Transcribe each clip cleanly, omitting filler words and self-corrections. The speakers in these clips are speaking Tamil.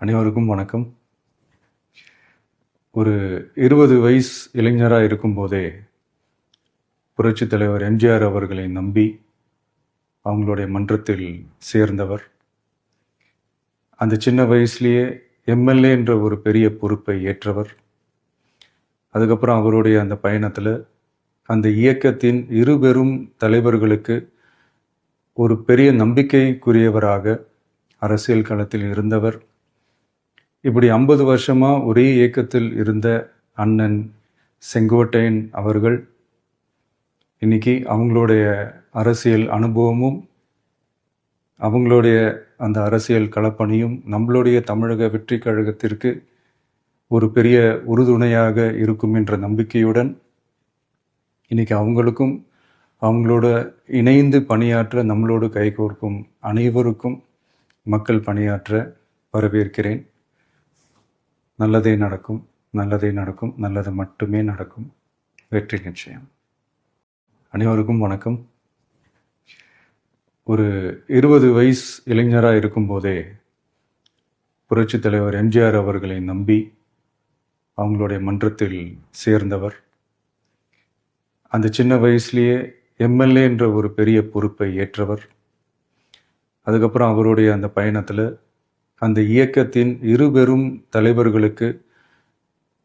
அனைவருக்கும் வணக்கம். ஒரு 20 வயசு இளைஞராக இருக்கும்போதே புரட்சித் தலைவர் எம்ஜிஆர் அவர்களை நம்பி அவங்களுடைய மன்றத்தில் சேர்ந்தவர். அந்த சின்ன வயசுலேயே எம்எல்ஏ என்ற ஒரு பெரிய பொறுப்பை ஏற்றவர். அதுக்கப்புறம் அவருடைய அந்த பயணத்தில் அந்த இயக்கத்தின் இருபெரும் தலைவர்களுக்கு ஒரு பெரிய நம்பிக்கைக்குரியவராக அரசியல் களத்தில் இருந்தவர். இப்படி 50 வருஷமா ஒரே இயக்கத்தில் இருந்த அண்ணன் செங்கோட்டையன் அவர்கள் இன்னைக்கு அவங்களுடைய அரசியல் அனுபவமும் அவங்களுடைய அந்த அரசியல் களப்பணியும் நம்மளுடைய தமிழக வெற்றி கழகத்திற்கு ஒரு பெரிய உறுதுணையாக இருக்கும் என்ற நம்பிக்கையுடன் இன்னைக்கு அவங்களுக்கும் அவங்களோட இணைந்து பணியாற்ற நம்மளோடு கைகோர்க்கும் அனைவருக்கும் மக்கள் பணியாற்ற வரவேற்கிறேன். நல்லதே நடக்கும், நல்லதே நடக்கும், நல்லது மட்டுமே நடக்கும். வெற்றி நிச்சயம். அனைவருக்கும் வணக்கம். ஒரு 20 வயசு இளைஞராக இருக்கும்போதே புரட்சித் தலைவர் எம்ஜிஆர் அவர்களை நம்பி அவங்களுடைய மன்றத்தில் சேர்ந்தவர். அந்த சின்ன வயசுலேயே எம்எல்ஏ என்ற ஒரு பெரிய பொறுப்பை ஏற்றவர். அதுக்கப்புறம் அவருடைய அந்த பயணத்தில் அந்த இயக்கத்தின் இருபெரும் தலைவர்களுக்கு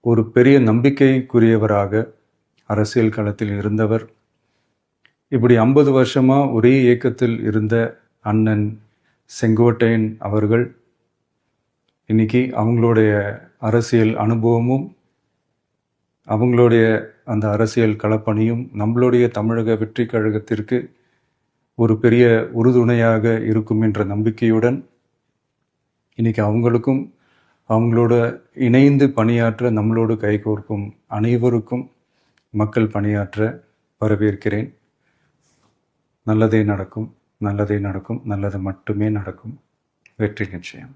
ஒரு பெரிய நம்பிக்கைக்குரியவராக அரசியல் களத்தில் இருந்தவர். இப்படி 50 வருஷமா ஒரே இயக்கத்தில் இருந்த அண்ணன் செங்கோட்டையன் அவர்கள் இன்னைக்கு அவங்களுடைய அரசியல் அனுபவமும் அவங்களுடைய அந்த அரசியல் களப்பணியும் நம்மளுடைய தமிழக வெற்றி கழகத்திற்கு ஒரு பெரிய உறுதுணையாக இருக்கும் என்ற நம்பிக்கையுடன் இன்னைக்கு அவங்களுக்கும் அவங்களோட இணைந்து பணியாற்ற நம்மளோடு கைகோர்க்கும் அனைவருக்கும் மக்கள் பணியாற்ற வரவேற்கிறேன். நல்லதே நடக்கும், நல்லதே நடக்கும், நல்லது மட்டுமே நடக்கும். வெற்றி நிச்சயம்.